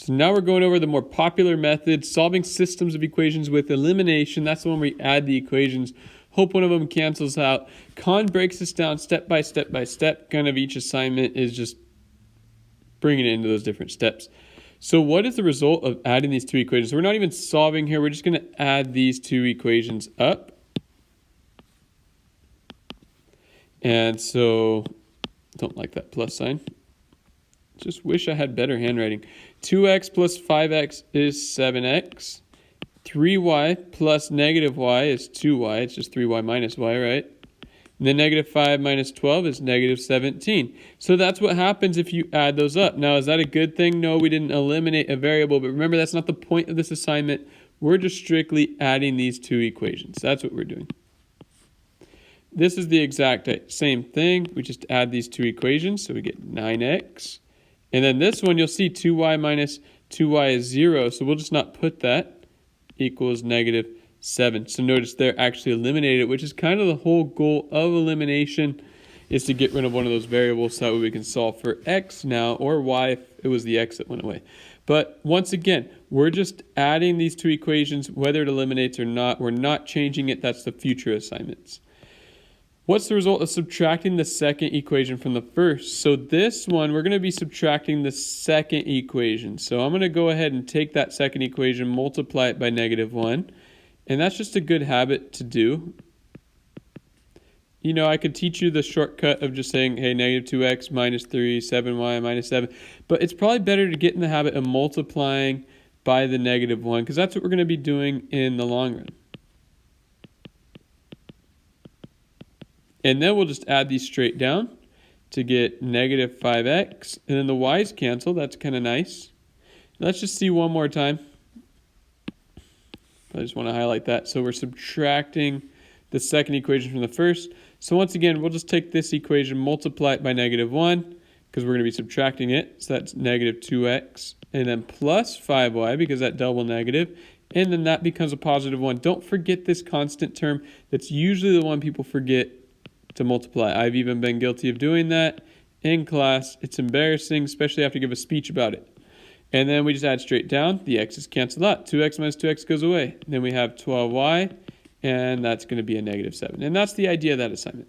So now we're going over the more popular method, solving systems of equations with elimination. That's the one where we add the equations. Hope one of them cancels out. Khan breaks this down step by step by step. Kind of each assignment is just bringing it into those different steps. So what is the result of adding these two equations? So we're not even solving here. We're just going to add these two equations up. And so, don't like that plus sign. Just wish I had better handwriting. 2x plus 5x is 7x. 3y plus negative y is 2y. It's just 3y minus y, right? And then negative 5 minus 12 is negative 17. So that's what happens if you add those up. Now, is that a good thing? No, we didn't eliminate a variable. But remember, that's not the point of this assignment. We're just strictly adding these two equations. That's what we're doing. This is the exact same thing. We just add these two equations. So we get 9x. And then this one, you'll see 2y minus 2y is 0. So we'll just not put that. Equals negative 7. So notice they're actually eliminated, which is kind of the whole goal of elimination, is to get rid of one of those variables so that way we can solve for x now, or y if it was the x that went away. But once again, we're just adding these two equations, whether it eliminates or not. We're not changing it. That's the future assignments. What's the result of subtracting the second equation from the first? So this one, we're going to be subtracting the second equation. So I'm going to go ahead and take that second equation, multiply it by negative 1. And that's just a good habit to do. You know, I could teach you the shortcut of just saying, hey, negative 2x minus 3, 7y minus 7. But it's probably better to get in the habit of multiplying by the negative 1, because that's what we're going to be doing in the long run. And then we'll just add these straight down to get negative 5x. And then the y's cancel. That's kind of nice. Let's just see one more time. I just want to highlight that. So we're subtracting the second equation from the first. So once again, we'll just take this equation, multiply it by negative 1, because we're going to be subtracting it. So that's negative 2x. And then plus 5y, because that double negative. And then that becomes a positive 1. Don't forget this constant term. That's usually the one people forget to multiply. I've even been guilty of doing that in class. It's embarrassing, especially after you give a speech about it. And then we just add straight down. The x's cancel out. 2x minus 2x goes away. Then we have 12y, and that's going to be a negative 7. And that's the idea of that assignment.